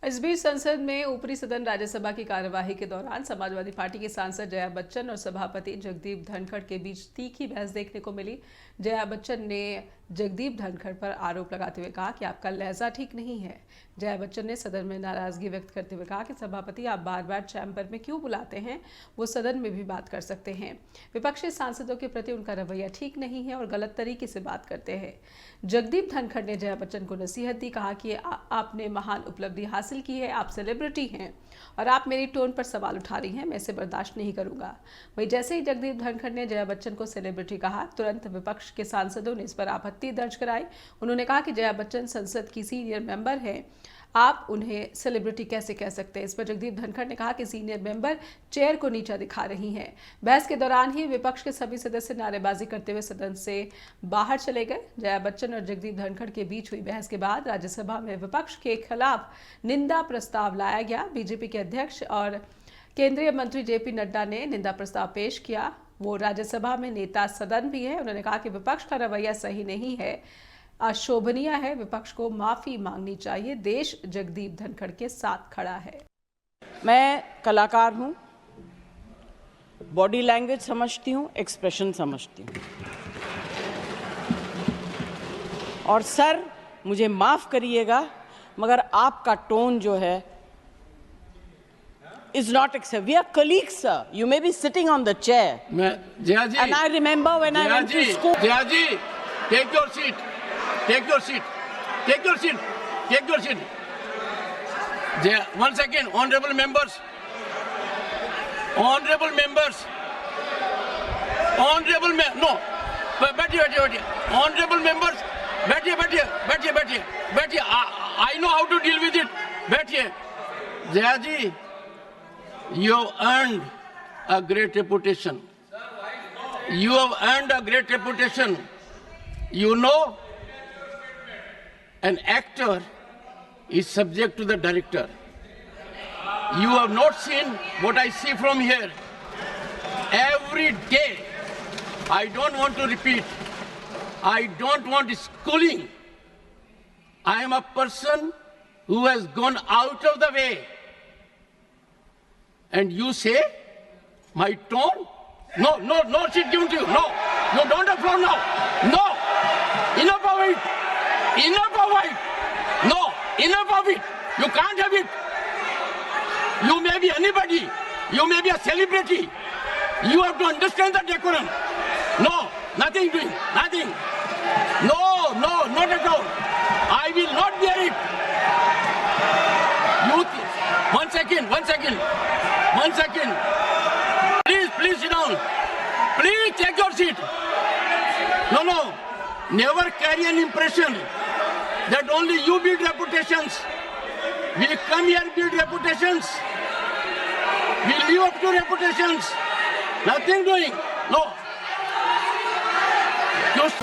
इस बीच संसद में ऊपरी सदन राज्यसभा की कार्यवाही के दौरान समाजवादी पार्टी के सांसद जया बच्चन और सभापति जगदीप धनखड़ के बीच तीखी बहस देखने को मिली। जया बच्चन ने जगदीप धनखड़ पर आरोप लगाते हुए कहा कि आपका लहजा ठीक नहीं है। जया बच्चन ने सदन में नाराजगी व्यक्त करते हुए कहा कि सभापति आप बार बार चैम्बर में क्यों बुलाते हैं, वो सदन में भी बात कर सकते हैं। विपक्षी सांसदों के प्रति उनका रवैया ठीक नहीं है और गलत तरीके से बात करते हैं। जगदीप धनखड़ ने जया बच्चन को नसीहत दी, कहा कि आपने महान उपलब्धि हासिल की है, आप सेलिब्रिटी हैं और आप मेरी टोन पर सवाल उठा रही हैं, मैं इसे बर्दाश्त नहीं करूंगा। वहीं जैसे ही जगदीप धनखड़ ने जया बच्चन को सेलिब्रिटी कहा, तुरंत विपक्ष के सांसदों ने इस पर आपत्ति दर्ज कराई। उन्होंने कहा कि जया बच्चन संसद की सीनियर मेंबर है, आप उन्हें सेलिब्रिटी कैसे कह सकते हैं। इस पर जगदीप धनखड़ ने कहा कि सीनियर मेंबर चेयर को नीचा दिखा रही हैं। बहस के दौरान ही विपक्ष के सभी सदस्य नारेबाजी करते हुए सदन से बाहर चले गए। जया बच्चन और जगदीप धनखड़ के बीच हुई बहस के बाद राज्यसभा में विपक्ष के खिलाफ निंदा प्रस्ताव लाया गया। बीजेपी के अध्यक्ष और केंद्रीय मंत्री जेपी नड्डा ने निंदा प्रस्ताव पेश किया। वो राज्यसभा में नेता सदन भी है। उन्होंने कहा कि विपक्ष का रवैया सही नहीं है, अशोभनीय है, विपक्ष को माफी मांगनी चाहिए। देश जगदीप धनखड़ के साथ खड़ा है। मैं कलाकार हूं, बॉडी लैंग्वेज समझती हूं, एक्सप्रेशन समझती हूं। और सर मुझे माफ करिएगा मगर आपका टोन जो है is not acceptable. We are colleagues, sir. You may be sitting on the chair. Jaya ji. And I remember when I went to school. Jaya ji, take your seat. Take your seat. Take your seat. Take your seat. Jaya, 1 second, honorable members. Honorable members. Honorable no. बैठिए. Honorable members. बैठिए. I know how to deal with it. बैठिए. Jaya ji, you have earned a great reputation. You have earned a great reputation. You know, an actor is subject to the director. You have not seen what I see from here. Every day, I don't want to repeat. I don't want schooling. I am a person who has gone out of the way. And you say, my tone? No, sheet given to you. No, don't applaud now. No, enough of it. No, enough of it. You can't have it. You may be anybody. You may be a celebrity. You have to understand the decorum. No, nothing doing, nothing. No, not at all. I will not bear it. One second. Please sit down. Please take your seat. No. Never carry an impression that only you build reputations. We come here to build reputations. We live up to reputations. Nothing doing. No. Just